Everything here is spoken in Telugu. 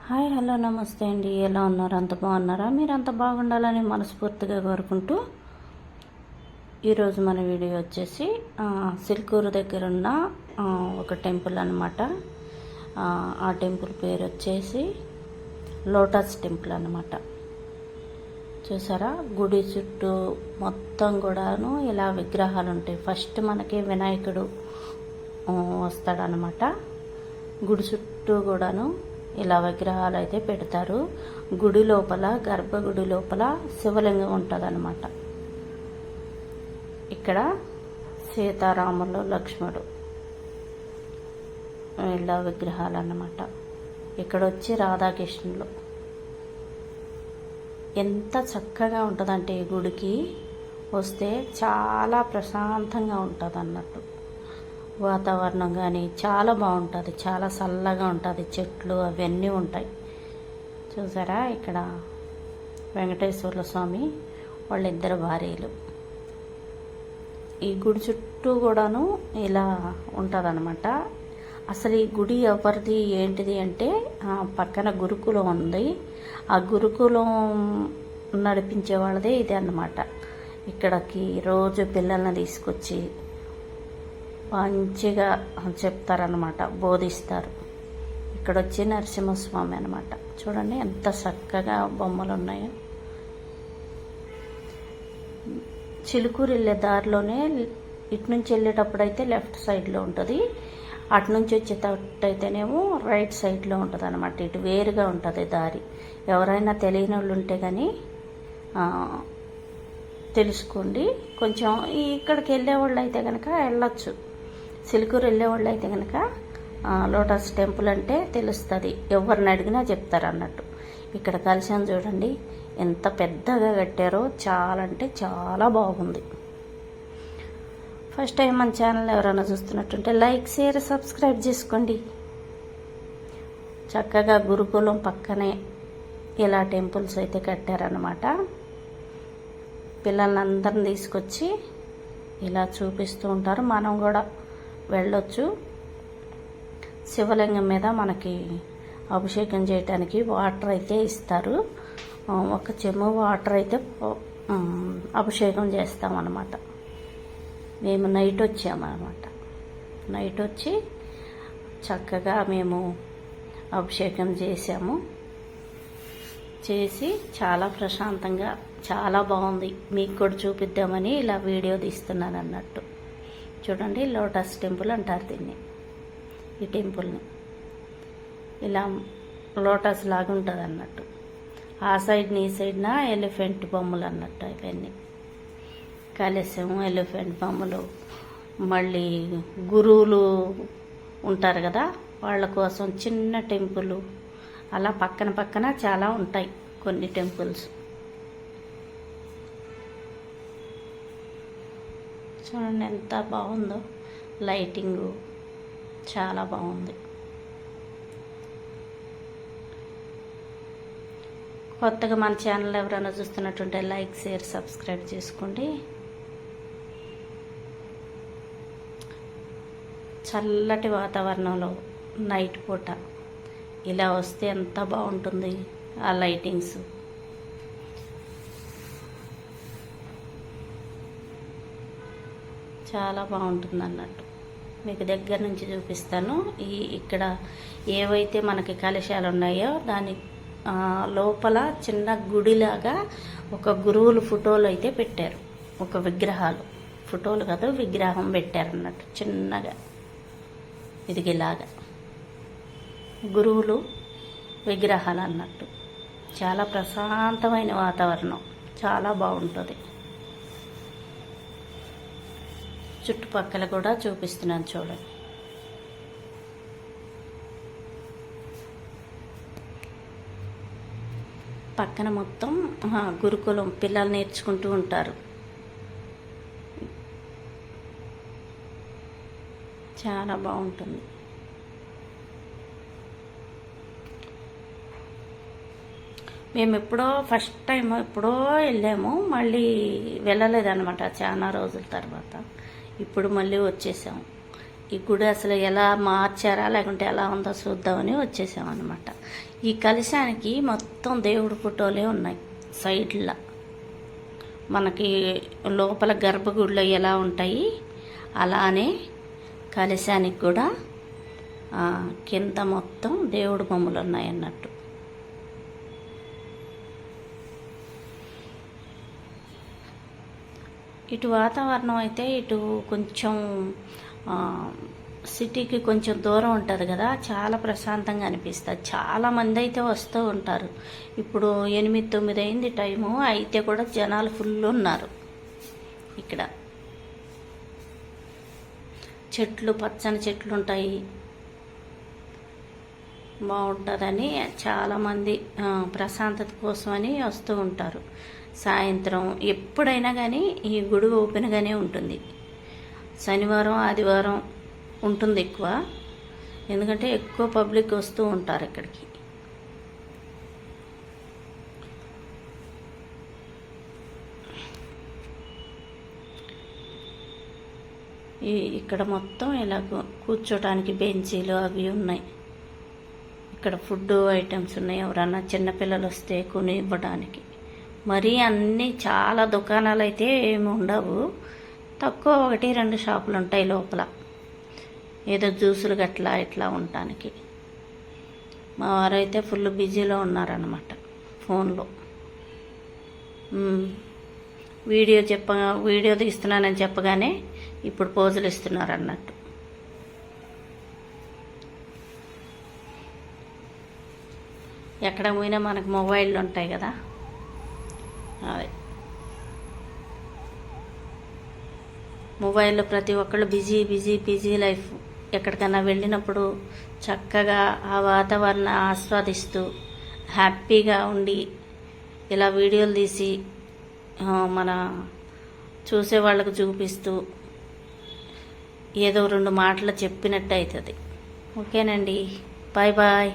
హాయ్ హలో నమస్తే అండి. ఎలా ఉన్నారు? అంత బాగున్నారా? మీరు అంత బాగుండాలని మనస్ఫూర్తిగా కోరుకుంటూ ఈరోజు మన వీడియో వచ్చేసి సిల్కూరు దగ్గర ఉన్న ఒక టెంపుల్ అనమాట. ఆ టెంపుల్ పేరు వచ్చేసి లోటస్ టెంపుల్ అనమాట. చూసారా, గుడి చుట్టూ మొత్తం కూడాను ఇలా విగ్రహాలు ఉంటాయి. ఫస్ట్ మనకి వినాయకుడు వస్తాడనమాట. గుడి చుట్టూ కూడాను ఇలా విగ్రహాలు అయితే పెడతారు. గుడి లోపల, గర్భగుడి లోపల శివలింగం ఉంటుంది అనమాట. ఇక్కడ సీతారాములు, లక్ష్మణుడు ఇలా విగ్రహాలు అన్నమాట. ఇక్కడ వచ్చి రాధాకృష్ణులు. ఎంత చక్కగా ఉంటుందంటే ఈ గుడికి వస్తే చాలా ప్రశాంతంగా ఉంటుంది అన్నట్టు. వాతావరణం కానీ చాలా బాగుంటుంది, చాలా చల్లగా ఉంటుంది. చెట్లు అవన్నీ ఉంటాయి. చూసారా, ఇక్కడ వెంకటేశ్వర స్వామి వాళ్ళిద్దరు భార్యలు. ఈ గుడి చుట్టూ కూడాను ఇలా ఉంటుందన్నమాట. అసలు ఈ గుడి ఎవరిది ఏంటిది అంటే పక్కన గురుకులం ఉంది. ఆ గురుకులం నడిపించే వాళ్ళదే ఇది అన్నమాట. ఇక్కడికి రోజు పిల్లల్ని తీసుకొచ్చి మంచిగా చెప్తారనమాట, బోధిస్తారు. ఇక్కడ వచ్చి నరసింహస్వామి అనమాట. చూడండి ఎంత చక్కగా బొమ్మలు ఉన్నాయో. చిలుకూరు వెళ్ళే దారిలోనే ఇటు నుంచి వెళ్ళేటప్పుడు అయితే లెఫ్ట్ సైడ్లో ఉంటుంది, అటు నుంచి వచ్చేటట్టయితేనేమో రైట్ సైడ్లో ఉంటుంది అనమాట. ఇటు వేరుగా ఉంటుంది దారి. ఎవరైనా తెలియని వాళ్ళు ఉంటే కానీ తెలుసుకోండి. కొంచెం ఇక్కడికి వెళ్ళేవాళ్ళు అయితే కనుక వెళ్ళొచ్చు. సిల్కూరు వెళ్ళేవాళ్ళు అయితే కనుక లోటస్ టెంపుల్ అంటే తెలుస్తుంది. ఎవరిని అడిగినా చెప్తారు అన్నట్టు. ఇక్కడ కలశం చూడండి ఎంత పెద్దగా కట్టారో, చాలా అంటే చాలా బాగుంది. ఫస్ట్ టైం మన ఛానల్ ఎవరైనా చూస్తున్నట్టుంటే లైక్, షేర్, సబ్స్క్రైబ్ చేసుకోండి. చక్కగా గురుకులం పక్కనే ఇలా టెంపుల్స్ అయితే కట్టారనమాట. పిల్లల్ని అందరిని తీసుకొచ్చి ఇలా చూపిస్తూ ఉంటారు. మనం కూడా వెళ్ళొచ్చు. శివలింగం మీద మనకి అభిషేకం చేయటానికి వాటర్ అయితే ఇస్తారు. ఒక చెంబు వాటర్ అయితే అభిషేకం చేస్తామన్నమాట. మేము నైట్ వచ్చామన్నమాట. నైట్ వచ్చి చక్కగా మేము అభిషేకం చేసాము. చేసి చాలా ప్రశాంతంగా, చాలా బాగుంది. మీకు కూడా చూపిద్దామని ఇలా వీడియో తీస్తున్నాను అన్నట్టు. చూడండి, లోటస్ టెంపుల్ అంటారు దీన్ని. ఈ టెంపుల్ని ఇలా లోటస్ లాగా ఉంటుంది అన్నట్టు. ఆ సైడ్ని ఈ సైడ్న ఎలిఫెంట్ బొమ్మలు అన్నట్టు. అవన్నీ కలశం, ఎలిఫెంట్ బొమ్మలు. మళ్ళీ గురువులు ఉంటారు కదా, వాళ్ళ కోసం చిన్న టెంపుల్. అలా పక్కన పక్కన చాలా ఉంటాయి కొన్ని టెంపుల్స్. చూడండి ఎంత బాగుందో. లైటింగు చాలా బాగుంది. కొత్తగా మన ఛానల్ ఎవరైనా చూస్తున్నట్టుంటే లైక్, షేర్, సబ్స్క్రైబ్ చేసుకోండి. చల్లటి వాతావరణంలో నైట్ పూట ఇలా వస్తే ఎంత బాగుంటుంది. ఆ లైటింగ్స్ చాలా బాగుంటుంది అన్నట్టు. మీకు దగ్గర నుంచి చూపిస్తాను. ఇక్కడ ఏవైతే మనకి కలశాలు ఉన్నాయో దాని లోపల చిన్న గుడిలాగా ఒక గురువుల ఫోటోలు అయితే పెట్టారు. ఒక విగ్రహాలు, ఫోటోలు కాదు, విగ్రహం పెట్టారన్నట్టు చిన్నగా. ఇదిగిలాగా గురువులు విగ్రహాలు అన్నట్టు. చాలా ప్రశాంతమైన వాతావరణం, చాలా బాగుంటుంది. చుట్టుపక్కల కూడా చూపిస్తున్నాను చూడండి. పక్కన మొత్తం గురుకులం పిల్లలు నేర్చుకుంటూ ఉంటారు. చాలా బాగుంటుంది. మేము ఎప్పుడో ఫస్ట్ టైం ఎప్పుడో వెళ్ళాము, మళ్ళీ వెళ్ళలేదన్నమాట చాలా రోజుల తర్వాత. ఇప్పుడు మళ్ళీ వచ్చేసాము. ఈ గుడి అసలు ఎలా మార్చారా లేకుంటే ఎలా ఉందో చూద్దామని వచ్చేసామన్నమాట. ఈ కలశానికి మొత్తం దేవుడి ఫోటోలే ఉన్నాయి సైడ్లో. మనకి లోపల గర్భగుడిలో ఎలా ఉంటాయి అలానే కలశానికి కూడా కింద మొత్తం దేవుడు బొమ్మలు ఉన్నాయి అన్నట్టు. ఇటు వాతావరణం అయితే ఇటు కొంచెం సిటీకి కొంచెం దూరం ఉంటుంది కదా, చాలా ప్రశాంతంగా అనిపిస్తుంది. చాలామంది అయితే వస్తూ ఉంటారు. ఇప్పుడు 8-9 అయింది టైము, అయితే కూడా జనాలు ఫుల్ ఉన్నారు. ఇక్కడ చెట్లు, పచ్చని చెట్లు ఉంటాయి, బాగుంటుందని చాలామంది ప్రశాంతత కోసమని వస్తూ ఉంటారు. సాయంత్రం ఎప్పుడైనా కానీ ఈ గుడి ఓపెన్గానే ఉంటుంది. శనివారం ఆదివారం ఉంటుంది ఎక్కువ, ఎందుకంటే ఎక్కువ పబ్లిక్ వస్తూ ఉంటారు ఇక్కడికి. ఇక్కడ మొత్తం ఇలా కూర్చోటానికి బెంచీలు అవి ఉన్నాయి. ఇక్కడ ఫుడ్ ఐటమ్స్ ఉన్నాయి, ఎవరన్నా చిన్నపిల్లలు వస్తే కొని ఇవ్వడానికి. మరీ అన్నీ చాలా దుకాణాలు అయితే ఏమి ఉండవు, తక్కువ 1-2 షాపులు ఉంటాయి లోపల, ఏదో జ్యూసులు గట్లా ఇట్లా ఉండటానికి. మా వారైతే ఫుల్ బిజీలో ఉన్నారన్నమాట ఫోన్లో. వీడియో తీస్తున్నానని చెప్పగానే ఇప్పుడు పోజులు ఇస్తున్నారు అన్నట్టు. ఎక్కడ పోయినా మనకు మొబైళ్ళు ఉంటాయి కదా, అదే మొబైల్లో ప్రతి ఒక్కళ్ళు బిజీ లైఫ్. ఎక్కడికన్నా వెళ్ళినప్పుడు చక్కగా ఆ వాతావరణం ఆస్వాదిస్తూ హ్యాపీగా ఉండి ఇలా వీడియోలు తీసి మన చూసే వాళ్ళకు చూపిస్తూ ఏదో 2 మాటలు చెప్పినట్టు అవుతుంది. ఓకేనండి, బాయ్ బాయ్.